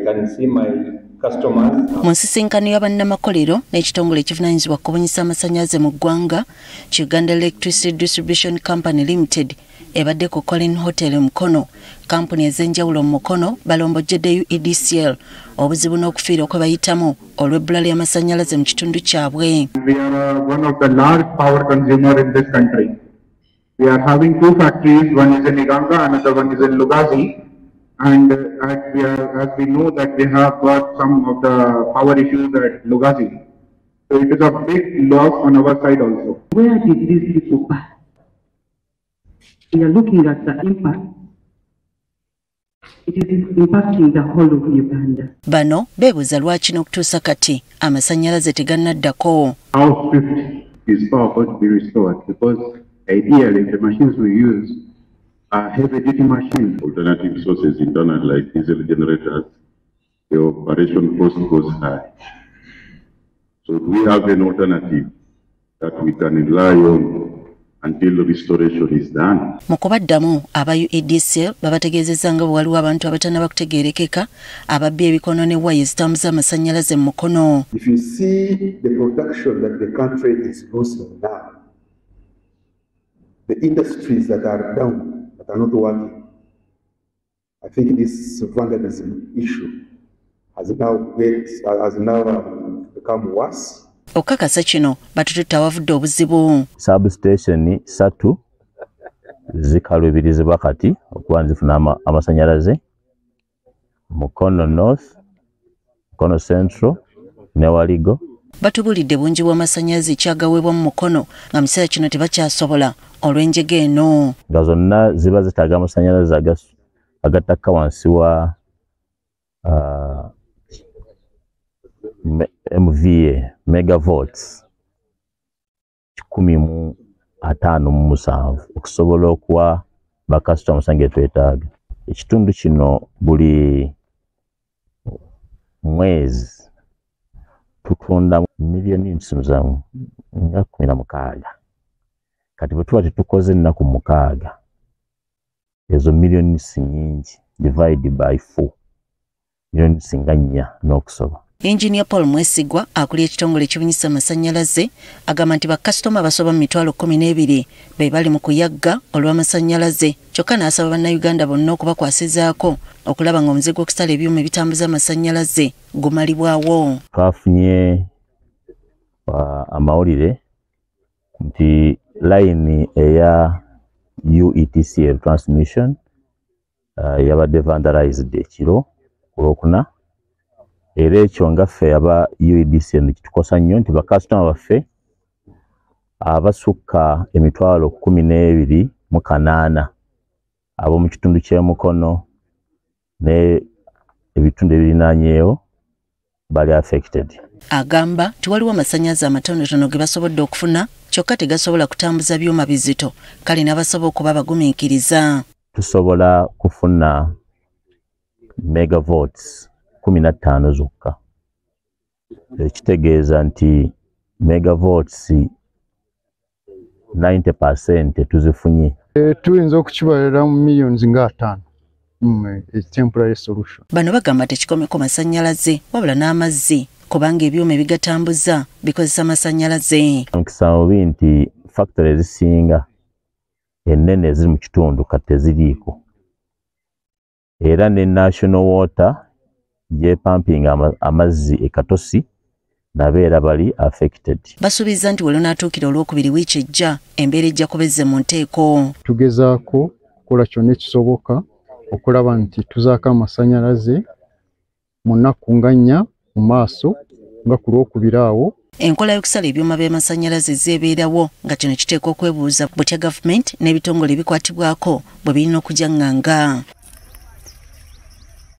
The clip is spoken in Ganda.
can see my customers. Mu nsisinkano y'abannamakolero n'ekitongole ekivunaanyizibwa ku kubunyisa amasannyalaze mu ggwanga, Uganda Electricity Distribution Company Limited ebadde ku Colin Hotel Mukono, kampuni ez'enjawulo mu Mukono balombojjedde UEDCL obuzibu n'okufiira kwe bayitamu olw'ebbula ly'amasannyalaze mu kitundu kyabwe. We are one of the large power consumer in this country. We are having two factories, one is in Iganga, another one is in Lugazi. And as we know that we have got some of the power issues at Lugazi. So it is a big loss on our side also. Where did these people pass? We are looking at the impact. It is impacting the whole of Uganda. Bano beebuuza lwaki n'okutuusa kati amasannyalaze tegannaddako. How swift is power going to be restored? Because ideally the machines we use are heavy duty machines. Alternative sources internal like diesel generators, the operation cost goes high. So we have an alternative that we can rely on until restoration is done. Mu kubaddamu aba UEDCL babategeezezza nga bwe waliwo abantu abatannaba kutegeerekeka ababbye ebikono ne waya ezitambuza amasannyalaze mu Mukono. If you see the production that the country is losing now, the industries that are down, that are not working, I think this vandalism issue has now become worse. Okakasa kino batututte awavudde obuzibu. Substation 3 zikaluubirizibwa kati okuba nzifuna amasannyalaze Mukono North, Mukono Central ne Waligo. Batubulidde bungi bw'amasannyalaze kyagaweebwa mu Mukono nga mu kiseera kino tebakyasobola olw'enjega eno. Nga zonna ziba zitaaga amasannyalaze agatakka wansi wa MVA megavolts 157 okusobola okuwa bakasitoma amasannyalaze twetaaga. Ekitundu kino buli mwezi tutunda milioni 16. Kati bwe tuba tetukoze ennaku 6 ezo milioni si nyingi divide by 4 milioni singa 4 n'okusoba. Engineer Paul Mwesigwa akulira ekitongole ekibunyisa amasannyalaze agamba nti bakasitoma basoba mu mitwalo 12 be bali mu kuyagga olw'amasannyalaze, kyokka n'asaba bannayuganda bonna okubakwasizaako okulaba ng'omuze gw'okusala ebyuma ebitambuza amasannyalaze gumalibwawo. Twafunye amawulire nti layini eya UETCL transmission yabadde vandalized ekiro ku Lwokuna. Era ekyo nga ffe aba UEDCL kitukosa nnyo nti bakasitoma baffe abasukka emitwalo 12,800 ab'omu kitundu ky'Emukono ne ebitundu ebirinaanyeewo bali affected. Agamba tiwaliwo amasannyalaze amatonotono ge basobodde okufuna kyokka tegasobola kutambuza byuma bizito, kale n'abasobola okuba bagumiikiriza. Tusobola kufuna megavolts 15 zokka. Ekitegeeza nti megavolts 90% tuzifunye. Tuyinza okukibalira mu millions nga 5. Temporary solution. Bano bagamba tekikomeko masannyalaze wabula n'amazzi kubanga ebyuma ebigatambuza bikozesa amasannyalaze. Nkisaba nti factory ezisinga ennene eziri mu kitundu kati teziriiko. Era ne National Water ye pumping amazzi ekatosi nabeera bali affected. Basuubiza nti welunaatuukira olwokubiri wiiki ejja embeera ejja kubezze mu nteeko. Tugezaako kukola kyonna ekisoboka okulaba nti tuzaako amasannyalaze mu nnaku nga 4 mu maaso nga ku Lwokubiri awo. Enkola y'okusala ebyuma by'amasannyalaze zeebeerawo nga kino kiteekwa okwebuuza butya gavumenti n'ebitongole ebikwatibwako bwe birina okujja nganga.